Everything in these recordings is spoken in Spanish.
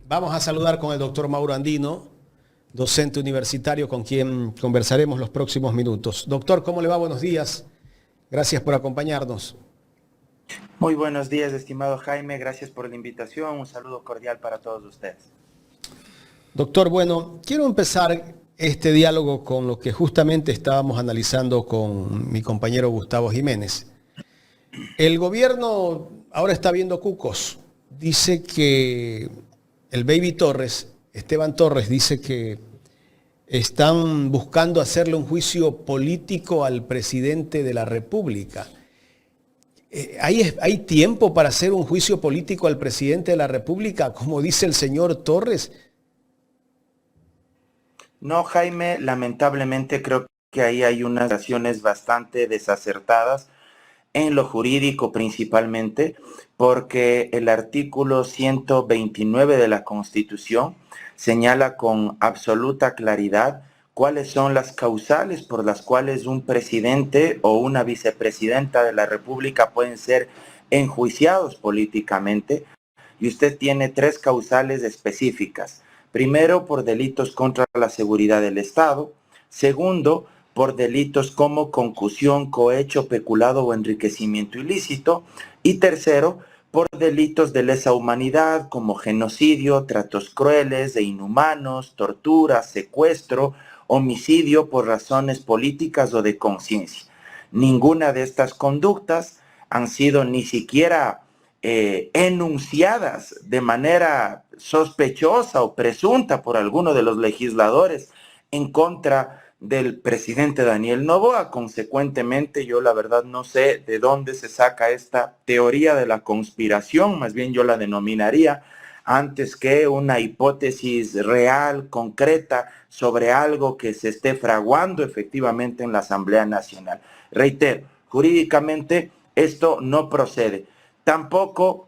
Vamos a saludar con el doctor Mauro Andino, docente universitario con quien conversaremos los próximos minutos. Doctor, ¿cómo le va? Buenos días. Gracias por acompañarnos. Muy buenos días, estimado Jaime. Gracias por la invitación. Un saludo cordial para todos ustedes. Doctor, bueno, quiero empezar este diálogo con lo que justamente estábamos analizando con mi compañero Gustavo Jiménez. El gobierno ahora está viendo cucos. Dice que el Baby Torres, Esteban Torres, dice que están buscando hacerle un juicio político al presidente de la República. ¿Hay tiempo para hacer un juicio político al presidente de la República, como dice el señor Torres? No, Jaime, lamentablemente creo que ahí hay unas acciones bastante desacertadas en lo jurídico principalmente, porque el artículo 129 de la Constitución señala con absoluta claridad cuáles son las causales por las cuales un presidente o una vicepresidenta de la República pueden ser enjuiciados políticamente, y usted tiene tres causales específicas. Primero, por delitos contra la seguridad del Estado. Segundo, por delitos como concusión, cohecho, peculado o enriquecimiento ilícito. Y tercero, por delitos de lesa humanidad como genocidio, tratos crueles e inhumanos, tortura, secuestro, homicidio por razones políticas o de conciencia. Ninguna de estas conductas han sido ni siquiera enunciadas de manera sospechosa o presunta por alguno de los legisladores en contra del presidente Daniel Noboa. Consecuentemente, yo la verdad no sé de dónde se saca esta teoría de la conspiración, más bien yo la denominaría antes que una hipótesis real, concreta, sobre algo que se esté fraguando efectivamente en la Asamblea Nacional. Reitero, jurídicamente esto no procede. Tampoco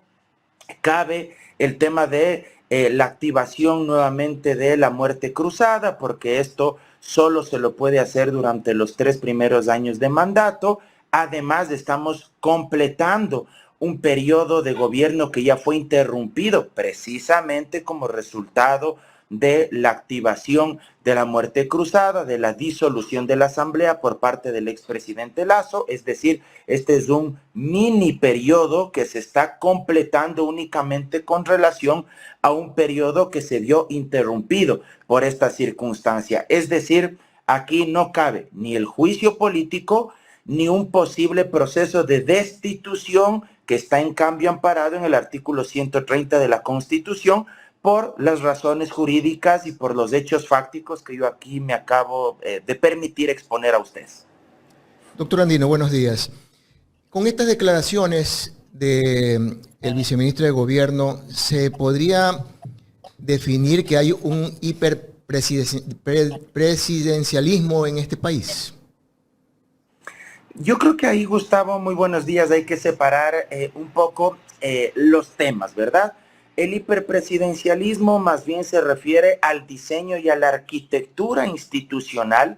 cabe el tema de la activación nuevamente de la muerte cruzada, porque esto solo se lo puede hacer durante los 3 primeros años de mandato. Además, estamos completando un periodo de gobierno que ya fue interrumpido precisamente como resultado de la activación de la muerte cruzada, de la disolución de la Asamblea por parte del expresidente Lasso. Es decir, este es un mini periodo que se está completando únicamente con relación a un periodo que se vio interrumpido por esta circunstancia. Es decir, aquí no cabe ni el juicio político ni un posible proceso de destitución que está en cambio amparado en el artículo 130 de la Constitución, por las razones jurídicas y por los hechos fácticos que yo aquí me acabo de permitir exponer a ustedes. Doctor Andino, buenos días. Con estas declaraciones del viceministro de Gobierno, ¿se podría definir que hay un hiperpresidencialismo en este país? Yo creo que ahí, Gustavo, muy buenos días, hay que separar un poco los temas, ¿verdad? El hiperpresidencialismo más bien se refiere al diseño y a la arquitectura institucional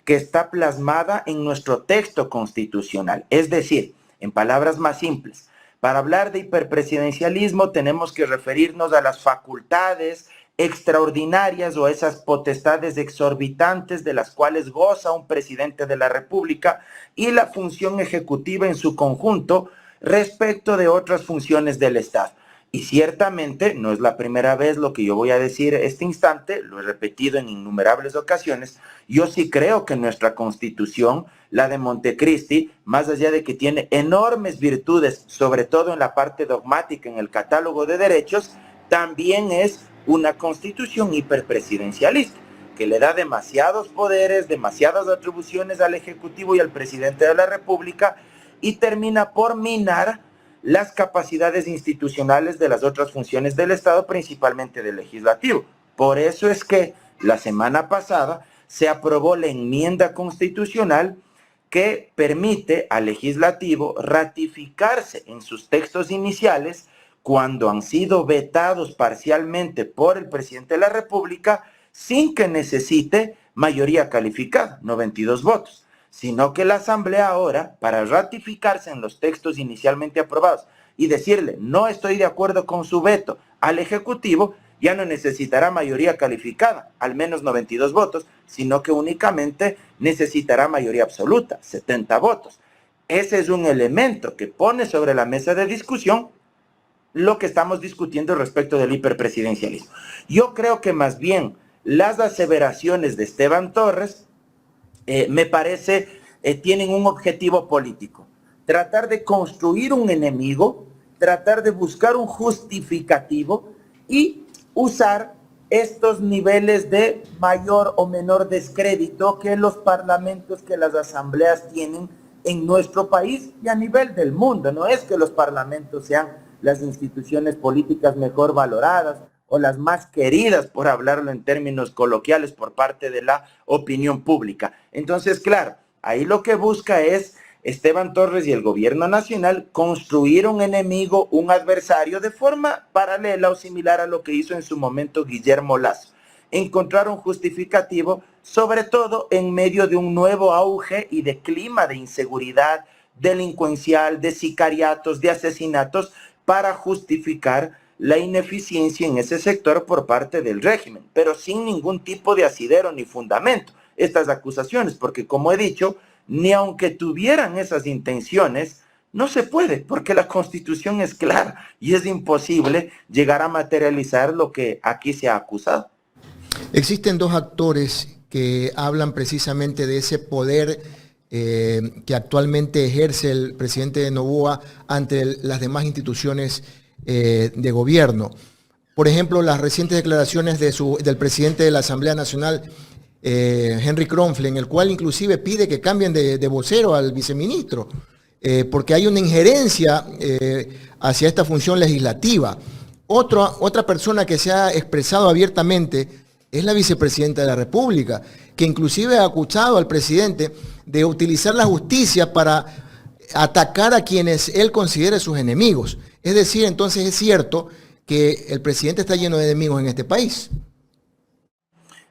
que está plasmada en nuestro texto constitucional. Es decir, en palabras más simples, para hablar de hiperpresidencialismo tenemos que referirnos a las facultades extraordinarias o esas potestades exorbitantes de las cuales goza un presidente de la República y la función ejecutiva en su conjunto respecto de otras funciones del Estado. Y ciertamente no es la primera vez lo que yo voy a decir este instante, lo he repetido en innumerables ocasiones. Yo sí creo que nuestra Constitución, la de Montecristi, más allá de que tiene enormes virtudes, sobre todo en la parte dogmática, en el catálogo de derechos, también es una Constitución hiperpresidencialista, que le da demasiados poderes, demasiadas atribuciones al Ejecutivo y al Presidente de la República y termina por minar las capacidades institucionales de las otras funciones del Estado, principalmente del Legislativo. Por eso es que la semana pasada se aprobó la enmienda constitucional que permite al Legislativo ratificarse en sus textos iniciales cuando han sido vetados parcialmente por el presidente de la República sin que necesite mayoría calificada, 92 votos. Sino que la Asamblea ahora, para ratificarse en los textos inicialmente aprobados y decirle no estoy de acuerdo con su veto al Ejecutivo, ya no necesitará mayoría calificada, al menos 92 votos, sino que únicamente necesitará mayoría absoluta, 70 votos. Ese es un elemento que pone sobre la mesa de discusión lo que estamos discutiendo respecto del hiperpresidencialismo. Yo creo que más bien las aseveraciones de Esteban Torres me parece tienen un objetivo político: tratar de construir un enemigo, tratar de buscar un justificativo y usar estos niveles de mayor o menor descrédito que los parlamentos, que las asambleas tienen en nuestro país y a nivel del mundo. No es que los parlamentos sean las instituciones políticas mejor valoradas o las más queridas, por hablarlo en términos coloquiales, por parte de la opinión pública. Entonces, claro, ahí lo que busca es Esteban Torres y el gobierno nacional construir un enemigo, un adversario, de forma paralela o similar a lo que hizo en su momento Guillermo Lasso. Encontrar un justificativo, sobre todo en medio de un nuevo auge y de clima de inseguridad delincuencial, de sicariatos, de asesinatos, para justificar la ineficiencia en ese sector por parte del régimen, pero sin ningún tipo de asidero ni fundamento estas acusaciones, porque como he dicho, ni aunque tuvieran esas intenciones, no se puede, porque la Constitución es clara y es imposible llegar a materializar lo que aquí se ha acusado. Existen dos actores que hablan precisamente de ese poder que actualmente ejerce el presidente de Noboa ante las demás instituciones de gobierno. Por ejemplo, las recientes declaraciones del presidente de la Asamblea Nacional, Henry Kronfle, en el cual inclusive pide que cambien de vocero al viceministro, porque hay una injerencia hacia esta función legislativa. Otra persona que se ha expresado abiertamente es la vicepresidenta de la República, que inclusive ha acusado al presidente de utilizar la justicia para atacar a quienes él considere sus enemigos. Es decir, entonces es cierto que el presidente está lleno de enemigos en este país.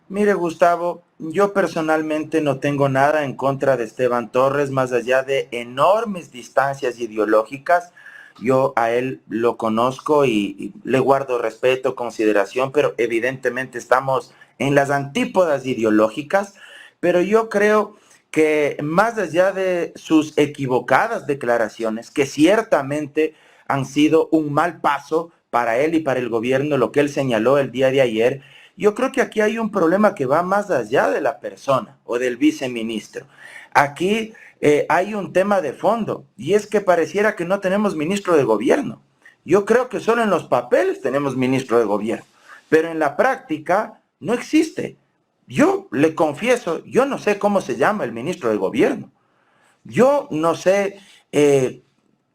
Mire, Gustavo, yo personalmente no tengo nada en contra de Esteban Torres, más allá de enormes distancias ideológicas. Yo a él lo conozco y le guardo respeto, consideración, pero evidentemente estamos en las antípodas ideológicas. Pero yo creo que más allá de sus equivocadas declaraciones, que ciertamente han sido un mal paso para él y para el gobierno, lo que él señaló el día de ayer, yo creo que aquí hay un problema que va más allá de la persona o del viceministro. Aquí hay un tema de fondo, y es que pareciera que no tenemos ministro de gobierno. Yo creo que solo en los papeles tenemos ministro de gobierno, pero en la práctica no existe. Yo le confieso, yo no sé cómo se llama el ministro de gobierno. Yo no sé qué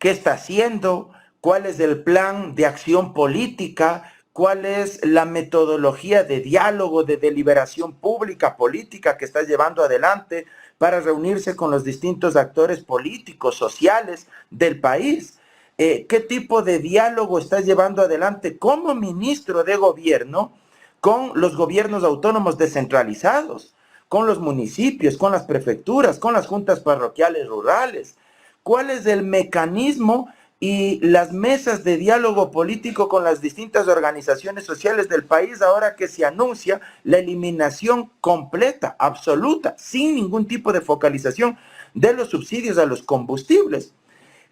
está haciendo, cuál es el plan de acción política, cuál es la metodología de diálogo, de deliberación pública, política que está llevando adelante para reunirse con los distintos actores políticos, sociales del país. ¿Qué tipo de diálogo está llevando adelante como ministro de gobierno con los gobiernos autónomos descentralizados, con los municipios, con las prefecturas, con las juntas parroquiales rurales? ¿Cuál es el mecanismo y las mesas de diálogo político con las distintas organizaciones sociales del país ahora que se anuncia la eliminación completa, absoluta, sin ningún tipo de focalización de los subsidios a los combustibles?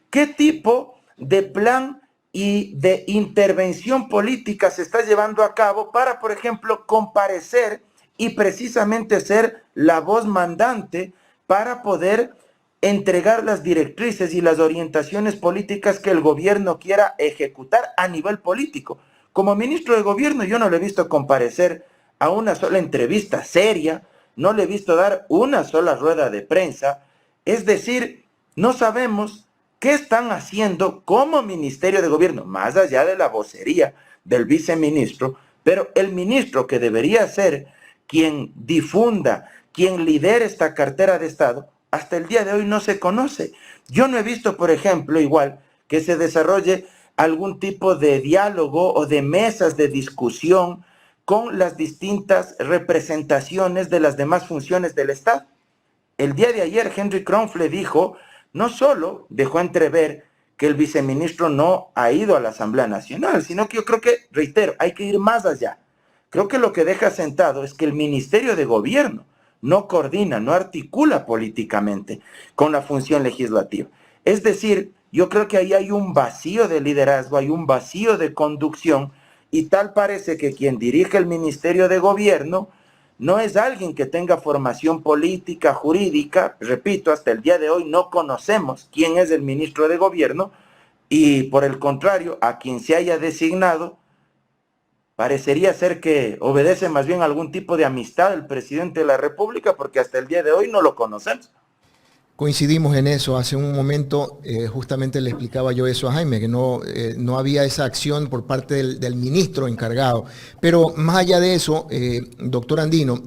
¿Qué tipo de plan y de intervención política se está llevando a cabo para, por ejemplo, comparecer y precisamente ser la voz mandante para poder entregar las directrices y las orientaciones políticas que el gobierno quiera ejecutar a nivel político? Como ministro de gobierno yo no le he visto comparecer a una sola entrevista seria, no le he visto dar una sola rueda de prensa. Es decir, no sabemos qué están haciendo como ministerio de gobierno, más allá de la vocería del viceministro, pero el ministro que debería ser quien difunda, quien lidere esta cartera de Estado, hasta el día de hoy no se conoce. Yo no he visto, por ejemplo, igual que se desarrolle algún tipo de diálogo o de mesas de discusión con las distintas representaciones de las demás funciones del Estado. El día de ayer Henry Kronfle dijo, no solo dejó entrever que el viceministro no ha ido a la Asamblea Nacional, sino que yo creo que, reitero, hay que ir más allá. Creo que lo que deja sentado es que el Ministerio de Gobierno no coordina, no articula políticamente con la función legislativa. Es decir, yo creo que ahí hay un vacío de liderazgo, hay un vacío de conducción, y tal parece que quien dirige el Ministerio de Gobierno no es alguien que tenga formación política, jurídica. Repito, hasta el día de hoy no conocemos quién es el ministro de Gobierno, y por el contrario, a quien se haya designado, parecería ser que obedece más bien a algún tipo de amistad del presidente de la República, porque hasta el día de hoy no lo conocemos. Coincidimos en eso. Hace un momento justamente le explicaba yo eso a Jaime, que no había esa acción por parte del ministro encargado. Pero más allá de eso, doctor Andino,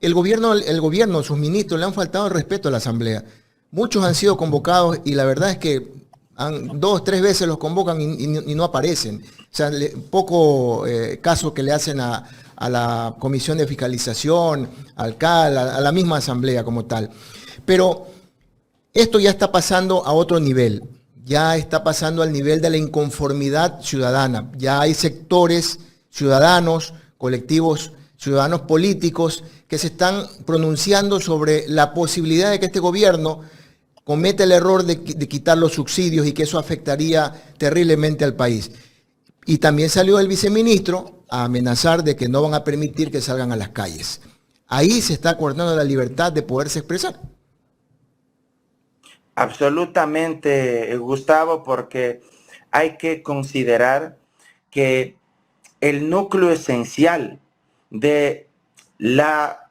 el gobierno, sus ministros le han faltado el respeto a la Asamblea. Muchos han sido convocados y la verdad es que 2, 3 veces los convocan y no aparecen. O sea, poco caso que le hacen a la Comisión de Fiscalización, al CAL, a la misma Asamblea como tal. Pero esto ya está pasando a otro nivel, ya está pasando al nivel de la inconformidad ciudadana. Ya hay sectores ciudadanos, colectivos ciudadanos políticos que se están pronunciando sobre la posibilidad de que este gobierno cometa el error de quitar los subsidios y que eso afectaría terriblemente al país. Y también salió el viceministro a amenazar de que no van a permitir que salgan a las calles. Ahí se está cortando la libertad de poderse expresar. Absolutamente, Gustavo, porque hay que considerar que el núcleo esencial de la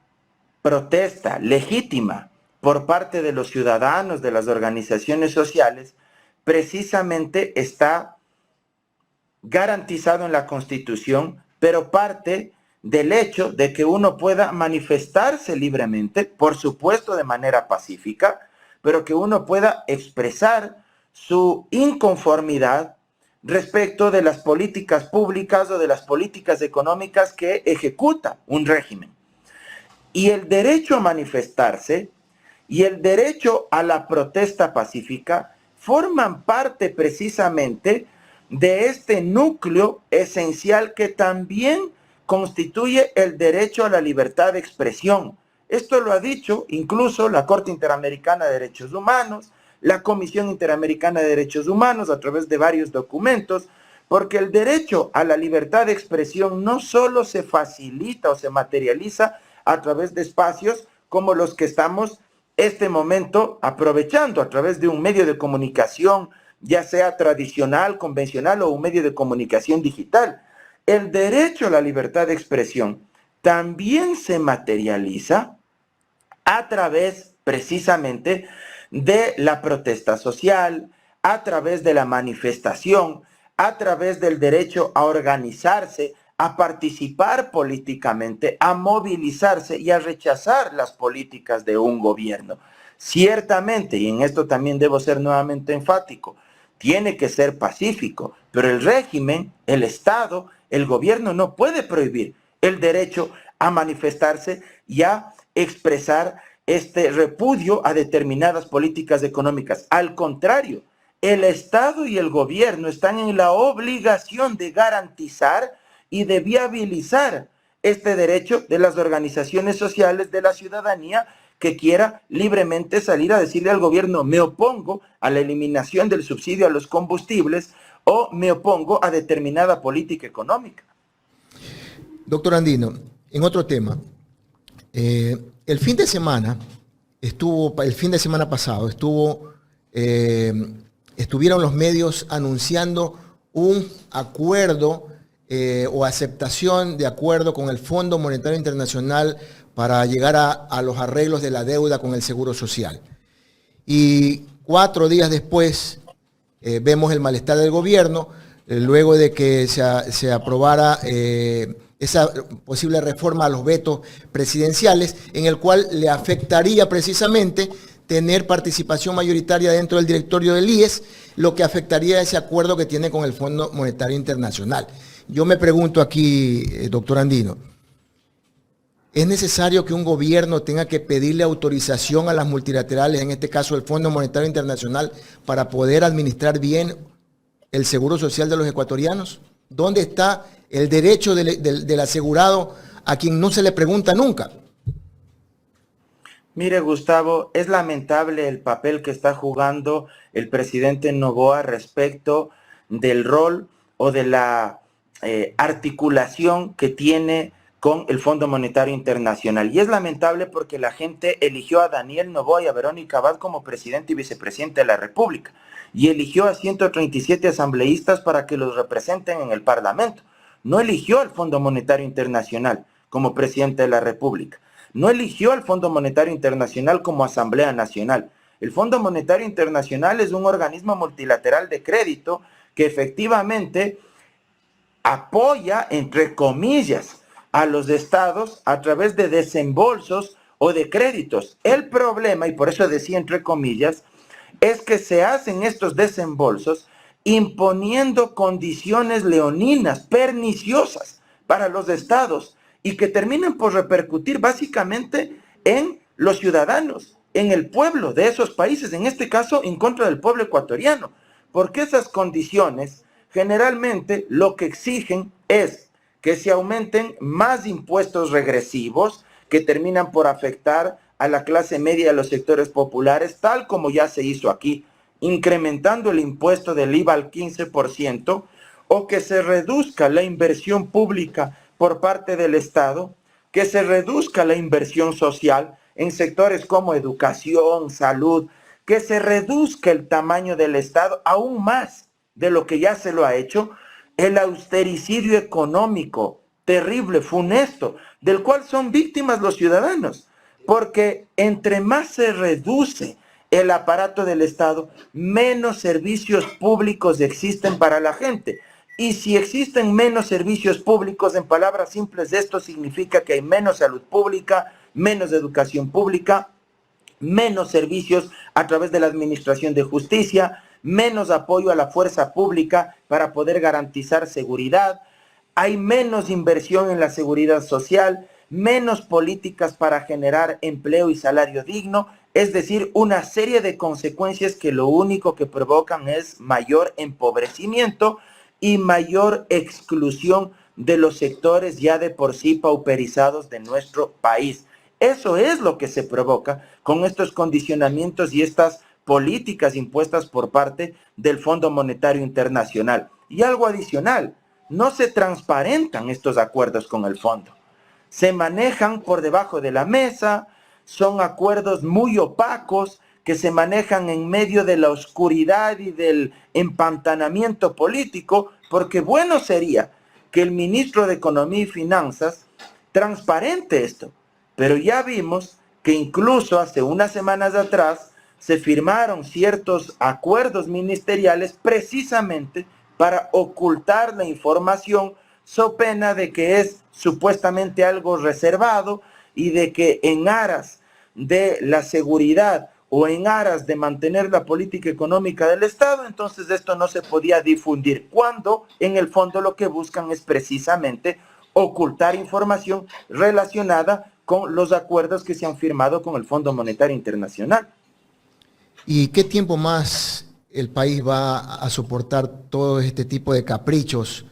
protesta legítima por parte de los ciudadanos, de las organizaciones sociales, precisamente está garantizado en la Constitución, pero parte del hecho de que uno pueda manifestarse libremente, por supuesto de manera pacífica, pero que uno pueda expresar su inconformidad respecto de las políticas públicas o de las políticas económicas que ejecuta un régimen. Y el derecho a manifestarse y el derecho a la protesta pacífica forman parte precisamente de este núcleo esencial que también constituye el derecho a la libertad de expresión. Esto lo ha dicho incluso la Corte Interamericana de Derechos Humanos, la Comisión Interamericana de Derechos Humanos a través de varios documentos, porque el derecho a la libertad de expresión no solo se facilita o se materializa a través de espacios como los que estamos este momento aprovechando a través de un medio de comunicación, ya sea tradicional, convencional o un medio de comunicación digital. El derecho a la libertad de expresión también se materializa a través precisamente de la protesta social, a través de la manifestación, a través del derecho a organizarse, a participar políticamente, a movilizarse y a rechazar las políticas de un gobierno. Ciertamente, y en esto también debo ser nuevamente enfático, tiene que ser pacífico, pero el régimen, el Estado, el gobierno no puede prohibir el derecho a manifestarse y a expresar este repudio a determinadas políticas económicas. Al contrario, el Estado y el gobierno están en la obligación de garantizar y de viabilizar este derecho de las organizaciones sociales, de la ciudadanía que quiera libremente salir a decirle al gobierno: me opongo a la eliminación del subsidio a los combustibles o me opongo a determinada política económica. Doctor Andino, en otro tema, el fin de semana pasado estuvieron los medios anunciando un acuerdo o aceptación de acuerdo con el Fondo Monetario Internacional para llegar a los arreglos de la deuda con el Seguro Social. Y 4 días después vemos el malestar del gobierno, luego de que se aprobara esa posible reforma a los vetos presidenciales, en el cual le afectaría precisamente tener participación mayoritaria dentro del directorio del IES, lo que afectaría ese acuerdo que tiene con el Fondo Monetario Internacional. Yo me pregunto aquí, doctor Andino, ¿Es necesario que un gobierno tenga que pedirle autorización a las multilaterales, en este caso el Fondo Monetario Internacional, para poder administrar bien el seguro social de los ecuatorianos? ¿Dónde está el derecho del asegurado a quien no se le pregunta nunca? Mire, Gustavo, es lamentable el papel que está jugando el presidente Noboa respecto del rol o de la articulación que tiene con el Fondo Monetario Internacional. Y es lamentable porque la gente eligió a Daniel Noboa y a Verónica Abad como presidente y vicepresidente de la República. Y eligió a 137 asambleístas para que los representen en el Parlamento. No eligió al Fondo Monetario Internacional como presidente de la República. No eligió al Fondo Monetario Internacional como Asamblea Nacional. El Fondo Monetario Internacional es un organismo multilateral de crédito que efectivamente apoya, entre comillas, a los estados a través de desembolsos o de créditos. El problema, y por eso decía entre comillas, es que se hacen estos desembolsos imponiendo condiciones leoninas, perniciosas para los estados, y que terminan por repercutir básicamente en los ciudadanos, en el pueblo de esos países, en este caso en contra del pueblo ecuatoriano, porque esas condiciones generalmente lo que exigen es que se aumenten más impuestos regresivos que terminan por afectar a la clase media y a los sectores populares, tal como ya se hizo aquí, incrementando el impuesto del IVA al 15%, o que se reduzca la inversión pública por parte del Estado, que se reduzca la inversión social en sectores como educación, salud, que se reduzca el tamaño del Estado aún más de lo que ya se lo ha hecho, el austericidio económico terrible, funesto, del cual son víctimas los ciudadanos, porque entre más se reduce el aparato del Estado, menos servicios públicos existen para la gente. Y si existen menos servicios públicos, en palabras simples, esto significa que hay menos salud pública, menos educación pública, menos servicios a través de la administración de justicia, menos apoyo a la fuerza pública para poder garantizar seguridad, hay menos inversión en la seguridad social, menos políticas para generar empleo y salario digno, es decir, una serie de consecuencias que lo único que provocan es mayor empobrecimiento y mayor exclusión de los sectores ya de por sí pauperizados de nuestro país. Eso es lo que se provoca con estos condicionamientos y estas políticas impuestas por parte del Fondo Monetario Internacional. Y algo adicional, no se transparentan estos acuerdos con el fondo. Se manejan por debajo de la mesa, son acuerdos muy opacos que se manejan en medio de la oscuridad y del empantanamiento político, porque bueno sería que el ministro de Economía y Finanzas transparente esto. Pero ya vimos que incluso hace unas semanas atrás se firmaron ciertos acuerdos ministeriales precisamente para ocultar la información, so pena de que es supuestamente algo reservado y de que en aras de la seguridad o en aras de mantener la política económica del Estado, entonces esto no se podía difundir, cuando en el fondo lo que buscan es precisamente ocultar información relacionada con los acuerdos que se han firmado con el Fondo Monetario Internacional. ¿Y qué tiempo más el país va a soportar todo este tipo de caprichos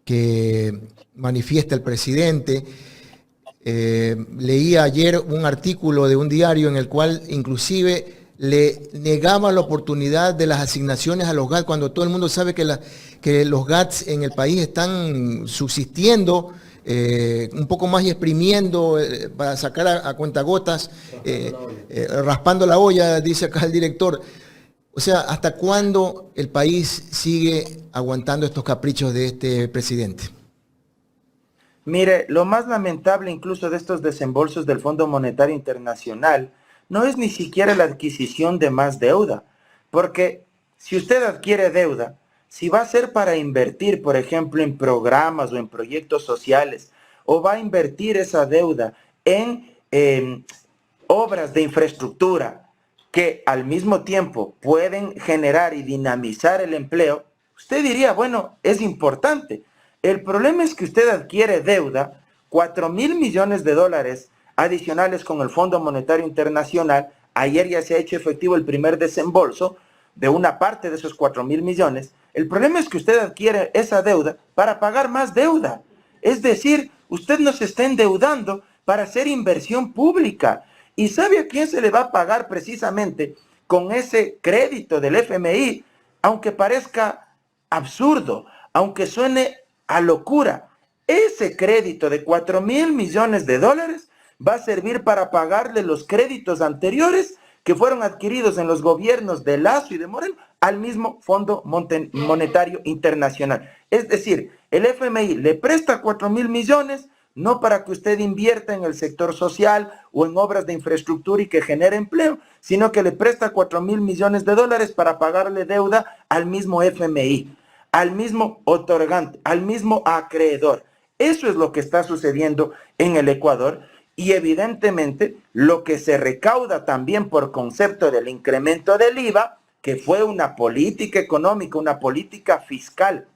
que manifiesta el presidente? Leí ayer un artículo de un diario en el cual inclusive le negaba la oportunidad de las asignaciones a los GAT, cuando todo el mundo sabe que los GATs en el país están subsistiendo un poco más y exprimiendo para sacar a cuentagotas, raspando la olla, dice acá el director. O sea, ¿hasta cuándo el país sigue aguantando estos caprichos de este presidente? Mire, lo más lamentable incluso de estos desembolsos del Fondo Monetario Internacional no es ni siquiera la adquisición de más deuda, porque si usted adquiere deuda, si va a ser para invertir, por ejemplo, en programas o en proyectos sociales, o va a invertir esa deuda en obras de infraestructura que al mismo tiempo pueden generar y dinamizar el empleo, usted diría, bueno, es importante. El problema es que usted adquiere deuda 4.000 millones de dólares adicionales con el Fondo Monetario Internacional. Ayer ya se ha hecho efectivo el primer desembolso de una parte de esos 4.000 millones. El problema es que usted adquiere esa deuda para pagar más deuda. Es decir, usted nos está endeudando para hacer inversión pública. ¿Y sabe a quién se le va a pagar precisamente con ese crédito del FMI? Aunque parezca absurdo, aunque suene a locura, ese crédito de 4.000 millones de dólares va a servir para pagarle los créditos anteriores que fueron adquiridos en los gobiernos de Lasso y de Moreno al mismo Fondo Monetario Internacional. Es decir, el FMI le presta 4.000 millones no para que usted invierta en el sector social o en obras de infraestructura y que genere empleo, sino que le presta 4.000 millones de dólares para pagarle deuda al mismo FMI, al mismo otorgante, al mismo acreedor. Eso es lo que está sucediendo en el Ecuador. Y evidentemente lo que se recauda también por concepto del incremento del IVA, que fue una política económica, una política fiscal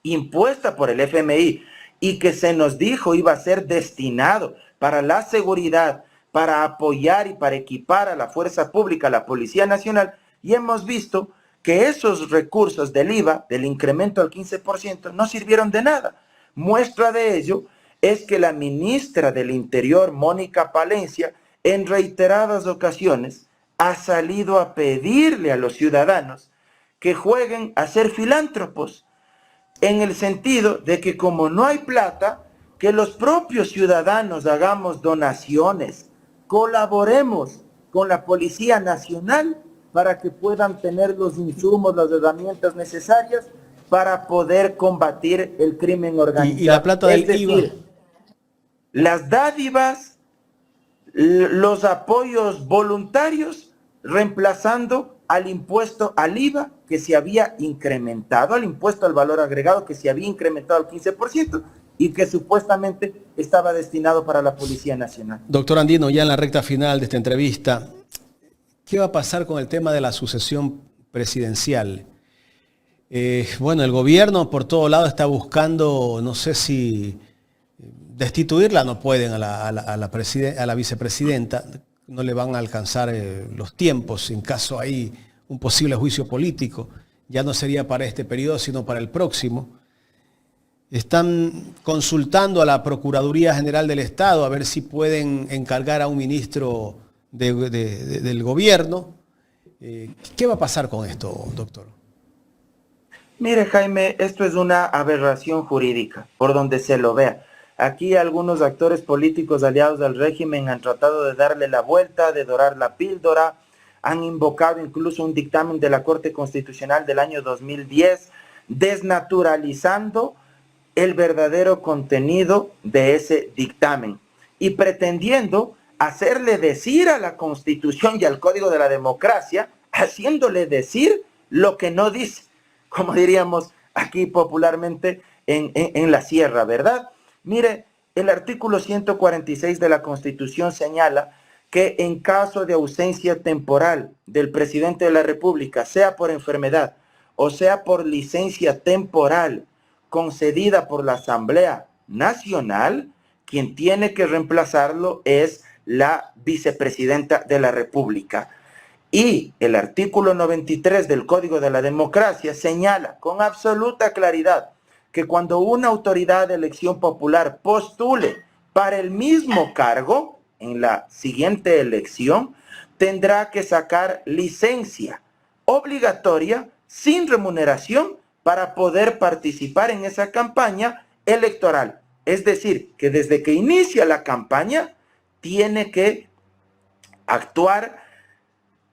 impuesta por el FMI y que se nos dijo iba a ser destinado para la seguridad, para apoyar y para equipar a la fuerza pública, a la Policía Nacional, y hemos visto que esos recursos del IVA, del incremento al 15%, no sirvieron de nada. Muestra de ello es que la ministra del Interior, Mónica Palencia, en reiteradas ocasiones ha salido a pedirle a los ciudadanos que jueguen a ser filántropos, en el sentido de que como no hay plata, que los propios ciudadanos hagamos donaciones, colaboremos con la Policía Nacional para que puedan tener los insumos, las herramientas necesarias para poder combatir el crimen organizado. Y la plata del IVA. Las dádivas, los apoyos voluntarios, reemplazando al impuesto al IVA que se había incrementado, al impuesto al valor agregado que se había incrementado al 15% y que supuestamente estaba destinado para la Policía Nacional. Doctor Andino, ya en la recta final de esta entrevista, ¿qué va a pasar con el tema de la sucesión presidencial? Bueno, el gobierno por todo lado está buscando, no sé si destituirla, no pueden a la vicepresidenta, no le van a alcanzar los tiempos en caso hay un posible juicio político. Ya no sería para este periodo, sino para el próximo. Están consultando a la Procuraduría General del Estado a ver si pueden encargar a un ministro del gobierno. ¿Qué va a pasar con esto, doctor? Mire, Jaime, esto es una aberración jurídica, por donde se lo vea. Aquí algunos actores políticos aliados al régimen han tratado de darle la vuelta, de dorar la píldora, han invocado incluso un dictamen de la Corte Constitucional del año 2010, desnaturalizando el verdadero contenido de ese dictamen y pretendiendo hacerle decir a la Constitución y al Código de la Democracia, haciéndole decir lo que no dice, como diríamos aquí popularmente en la sierra, ¿verdad? Mire, el artículo 146 de la Constitución señala que en caso de ausencia temporal del presidente de la República, sea por enfermedad o sea por licencia temporal concedida por la Asamblea Nacional, quien tiene que reemplazarlo es la vicepresidenta de la República. Y el artículo 93 del Código de la Democracia señala con absoluta claridad que cuando una autoridad de elección popular postule para el mismo cargo en la siguiente elección, tendrá que sacar licencia obligatoria sin remuneración para poder participar en esa campaña electoral. Es decir, que desde que inicia la campaña tiene que actuar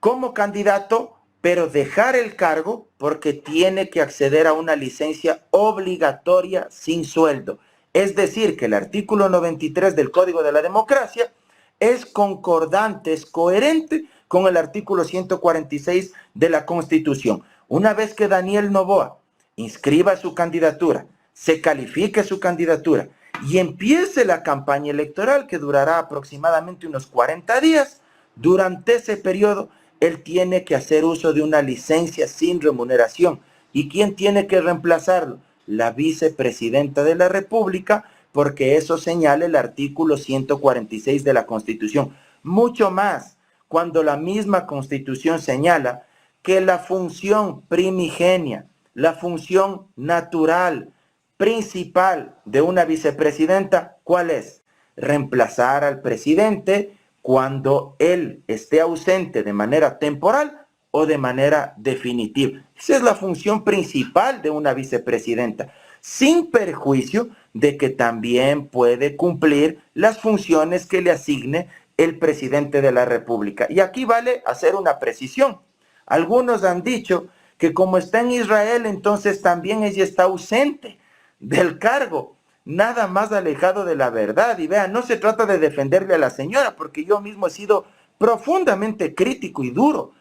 como candidato, pero dejar el cargo porque tiene que acceder a una licencia obligatoria sin sueldo. Es decir, que el artículo 93 del Código de la Democracia es concordante, es coherente con el artículo 146 de la Constitución. Una vez que Daniel Noboa inscriba su candidatura, se califique su candidatura y empiece la campaña electoral, que durará aproximadamente unos 40 días, durante ese periodo él tiene que hacer uso de una licencia sin remuneración. ¿Y quién tiene que reemplazarlo? La vicepresidenta de la República, porque eso señala el artículo 146 de la Constitución. Mucho más cuando la misma Constitución señala que la función primigenia, la función natural, principal de una vicepresidenta, ¿cuál es? Reemplazar al presidente cuando él esté ausente de manera temporal o de manera definitiva. Esa es la función principal de una vicepresidenta, sin perjuicio de que también puede cumplir las funciones que le asigne el presidente de la República. Y aquí vale hacer una precisión. Algunos han dicho que como está en Israel, entonces también ella está ausente del cargo, nada más alejado de la verdad. Y vean, no se trata de defenderle a la señora, porque yo mismo he sido profundamente crítico y duro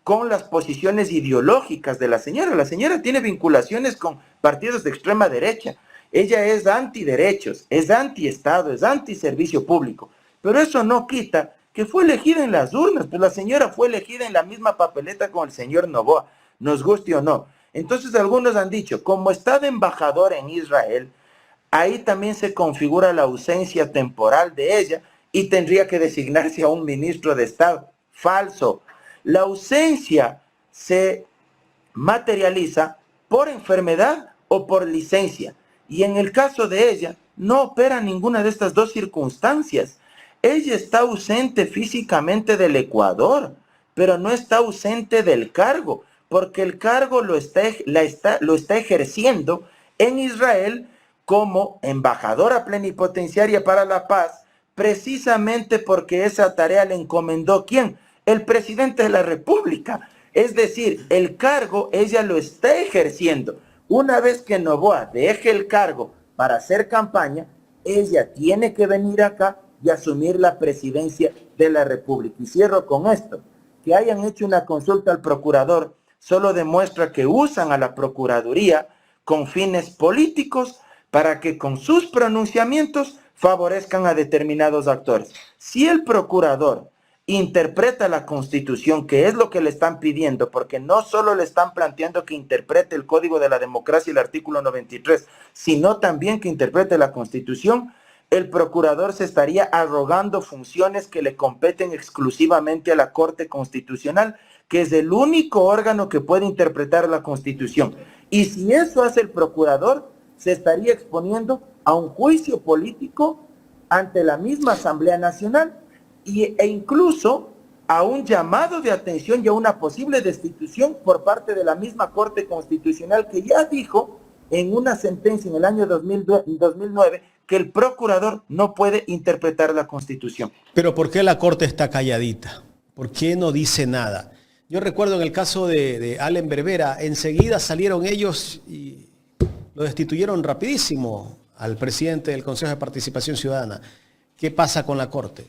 con las posiciones ideológicas de la señora. La señora tiene vinculaciones con partidos de extrema derecha. Ella es antiderechos, es antiestado, es antiservicio público. Pero eso no quita que fue elegida en las urnas. Pues la señora fue elegida en la misma papeleta con el señor Noboa, nos guste o no. Entonces algunos han dicho, como está de embajador en Israel, ahí también se configura la ausencia temporal de ella y tendría que designarse a un ministro de Estado. Falso. La ausencia se materializa por enfermedad o por licencia. Y en el caso de ella, no opera ninguna de estas dos circunstancias. Ella está ausente físicamente del Ecuador, pero no está ausente del cargo, porque el cargo lo está ejerciendo en Israel como embajadora plenipotenciaria para la paz, precisamente porque esa tarea le encomendó ¿quién? El presidente de la República. Es decir, el cargo ella lo está ejerciendo. Una vez que Noboa deje el cargo para hacer campaña, ella tiene que venir acá y asumir la presidencia de la República. Y cierro con esto. Que hayan hecho una consulta al procurador solo demuestra que usan a la Procuraduría con fines políticos para que con sus pronunciamientos favorezcan a determinados actores. Si el procurador interpreta la Constitución, que es lo que le están pidiendo, porque no solo le están planteando que interprete el Código de la Democracia y el artículo 93, sino también que interprete la Constitución, el procurador se estaría arrogando funciones que le competen exclusivamente a la Corte Constitucional, que es el único órgano que puede interpretar la Constitución. Y si eso hace el procurador, se estaría exponiendo a un juicio político ante la misma Asamblea Nacional e incluso a un llamado de atención y a una posible destitución por parte de la misma Corte Constitucional, que ya dijo en una sentencia en el año 2009 que el procurador no puede interpretar la Constitución. Pero ¿por qué la Corte está calladita? ¿Por qué no dice nada? Yo recuerdo en el caso de Allen Berbera, enseguida salieron ellos y lo destituyeron rapidísimo al presidente del Consejo de Participación Ciudadana. ¿Qué pasa con la Corte?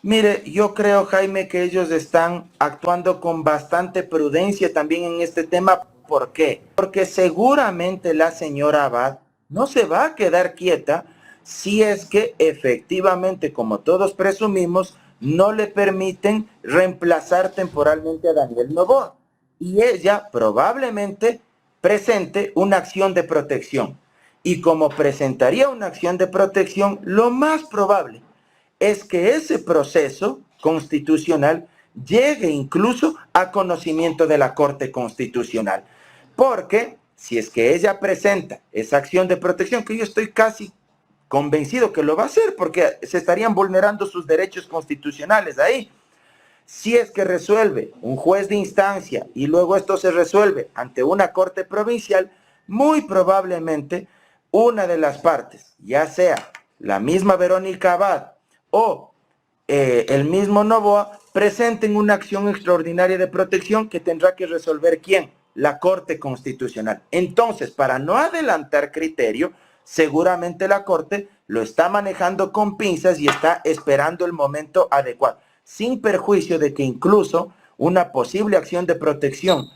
Mire, yo creo, Jaime, que ellos están actuando con bastante prudencia también en este tema. ¿Por qué? Porque seguramente la señora Abad no se va a quedar quieta si es que efectivamente, como todos presumimos, no le permiten reemplazar temporalmente a Daniel Noboa. Y ella probablemente presente una acción de protección. Y como presentaría una acción de protección, lo más probable es que ese proceso constitucional llegue incluso a conocimiento de la Corte Constitucional. Porque si es que ella presenta esa acción de protección, que yo estoy casi convencido que lo va a hacer, porque se estarían vulnerando sus derechos constitucionales ahí. Si es que resuelve un juez de instancia y luego esto se resuelve ante una corte provincial, muy probablemente una de las partes, ya sea la misma Verónica Abad o el mismo Noboa, presenten una acción extraordinaria de protección que tendrá que resolver ¿quién? La Corte Constitucional. Entonces, para no adelantar criterio, seguramente la Corte lo está manejando con pinzas y está esperando el momento adecuado, sin perjuicio de que incluso una posible acción de protección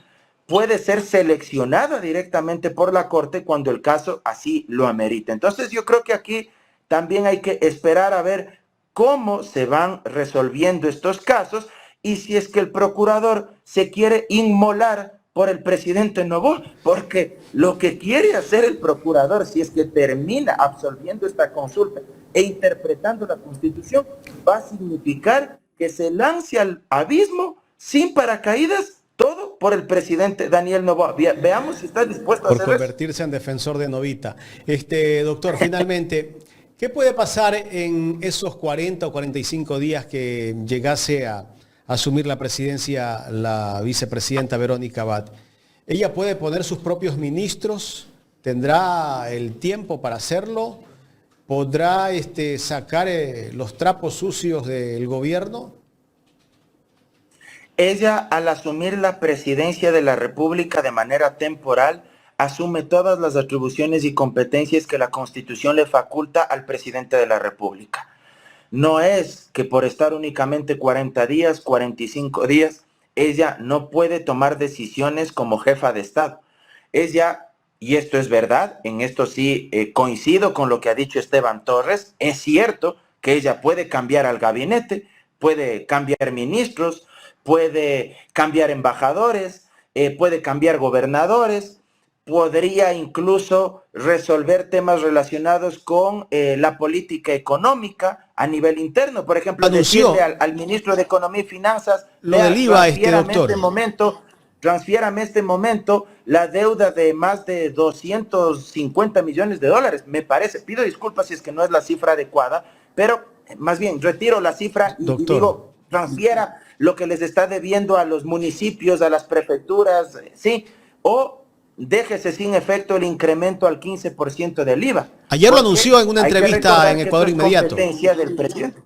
puede ser seleccionada directamente por la Corte cuando el caso así lo amerita. Entonces yo creo que aquí también hay que esperar a ver cómo se van resolviendo estos casos y si es que el procurador se quiere inmolar por el presidente Noboa, porque lo que quiere hacer el procurador, si es que termina absolviendo esta consulta e interpretando la Constitución, va a significar que se lance al abismo sin paracaídas, todo por el presidente Daniel Noboa. Veamos si está dispuesto a hacer por convertirse en defensor de Novita. Doctor, finalmente, ¿qué puede pasar en esos 40 o 45 días que llegase a asumir la presidencia la vicepresidenta Verónica Abad? ¿Ella puede poner sus propios ministros? ¿Tendrá el tiempo para hacerlo? ¿Podrá sacar los trapos sucios del gobierno? Ella, al asumir la presidencia de la República de manera temporal, asume todas las atribuciones y competencias que la Constitución le faculta al presidente de la República. No es que por estar únicamente 40 días, 45 días, ella no puede tomar decisiones como jefa de Estado. Ella, y esto es verdad, en esto sí coincido con lo que ha dicho Esteban Torres, es cierto que ella puede cambiar al gabinete, puede cambiar ministros, puede cambiar embajadores, puede cambiar gobernadores, podría incluso resolver temas relacionados con la política económica a nivel interno. Por ejemplo, decirle al ministro de Economía y Finanzas, lo del IVA, doctor. Transfiérame este momento la deuda de más de 250 millones de dólares. Me parece, pido disculpas si es que no es la cifra adecuada, pero más bien retiro la cifra y digo, transfiera lo que les está debiendo a los municipios, a las prefecturas, ¿sí? O déjese sin efecto el incremento al 15% del IVA. Ayer lo anunció en una entrevista en Ecuador Inmediato. Competencia del presidente.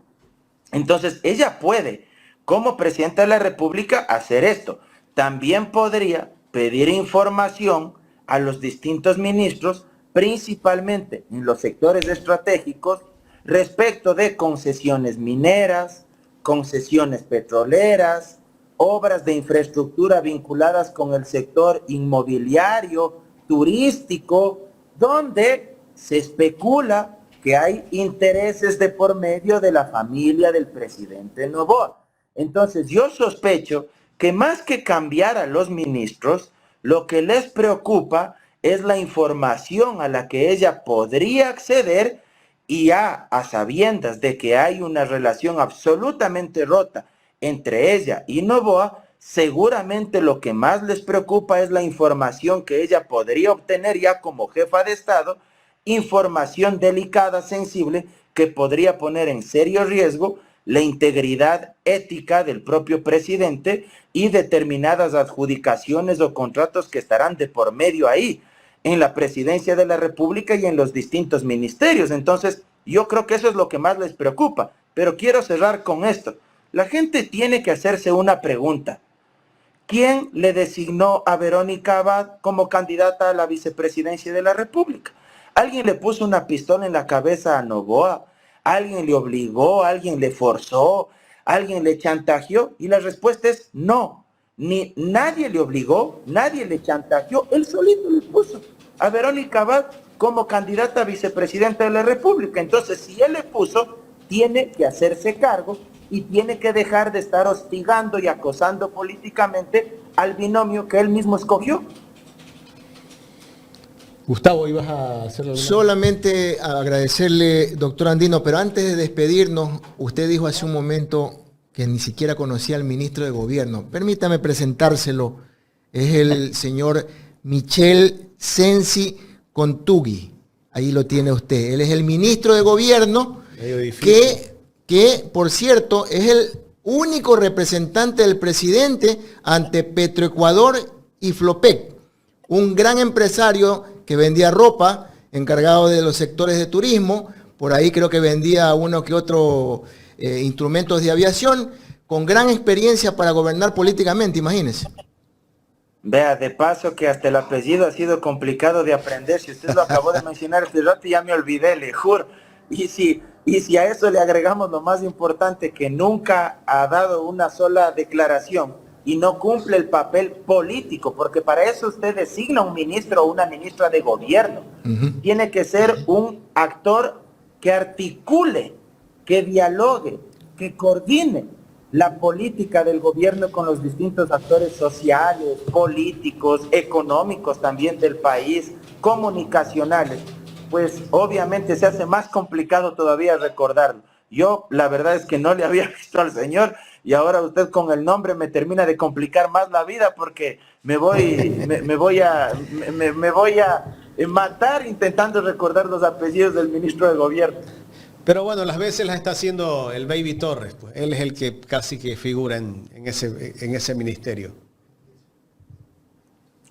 Entonces, ella puede, como presidenta de la República, hacer esto. También podría pedir información a los distintos ministros, principalmente en los sectores estratégicos, respecto de concesiones mineras, concesiones petroleras, obras de infraestructura vinculadas con el sector inmobiliario, turístico, donde se especula que hay intereses de por medio de la familia del presidente Noboa. Entonces, yo sospecho que más que cambiar a los ministros, lo que les preocupa es la información a la que ella podría acceder y a sabiendas de que hay una relación absolutamente rota entre ella y Noboa, seguramente lo que más les preocupa es la información que ella podría obtener ya como jefa de Estado, información delicada, sensible, que podría poner en serio riesgo la integridad ética del propio presidente y determinadas adjudicaciones o contratos que estarán de por medio ahí, en la presidencia de la República y en los distintos ministerios. Entonces, yo creo que eso es lo que más les preocupa. Pero quiero cerrar con esto. La gente tiene que hacerse una pregunta. ¿Quién le designó a Verónica Abad como candidata a la vicepresidencia de la República? ¿Alguien le puso una pistola en la cabeza a Noboa? ¿Alguien le obligó? ¿Alguien le forzó? ¿Alguien le chantajeó? Y la respuesta es no. Nadie le obligó, nadie le chantajeó, él solito le puso a Verónica Abad como candidata a vicepresidenta de la República. Entonces, si él le puso, tiene que hacerse cargo y tiene que dejar de estar hostigando y acosando políticamente al binomio que él mismo escogió. Gustavo, ¿ibas a hacerlo? Solamente agradecerle, doctor Andino, pero antes de despedirnos, usted dijo hace un momento que ni siquiera conocía al ministro de Gobierno. Permítame presentárselo. Es el señor Michel Sensi Contugui. Ahí lo tiene usted. Él es el ministro de Gobierno que, por cierto, es el único representante del presidente ante Petroecuador y Flopec, un gran empresario que vendía ropa, encargado de los sectores de turismo, por ahí creo que vendía uno que otro instrumentos de aviación, con gran experiencia para gobernar políticamente, imagínense. Vea, de paso que hasta el apellido ha sido complicado de aprender. Si usted lo acabó de mencionar este rato, ya me olvidé, le juro. Y si a eso le agregamos lo más importante, que nunca ha dado una sola declaración y no cumple el papel político, porque para eso usted designa un ministro o una ministra de gobierno. Tiene que ser un actor que articule, que dialogue, que coordine la política del gobierno con los distintos actores sociales, políticos, económicos también del país, comunicacionales, pues obviamente se hace más complicado todavía recordarlo. Yo la verdad es que no le había visto al señor y ahora usted con el nombre me termina de complicar más la vida porque me voy a matar intentando recordar los apellidos del ministro de gobierno. Pero bueno, las veces las está haciendo el Baby Torres, pues. Él es el que casi que figura en ese ministerio.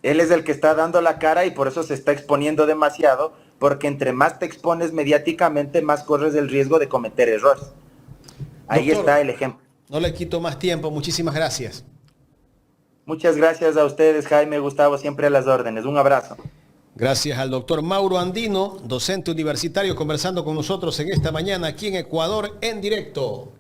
Él es el que está dando la cara y por eso se está exponiendo demasiado, porque entre más te expones mediáticamente, más corres el riesgo de cometer errores. Ahí Doctor, está el ejemplo. No le quito más tiempo, muchísimas gracias. Muchas gracias a ustedes, Jaime, Gustavo, siempre a las órdenes. Un abrazo. Gracias al doctor Mauro Andino, docente universitario, conversando con nosotros en esta mañana aquí en Ecuador en directo.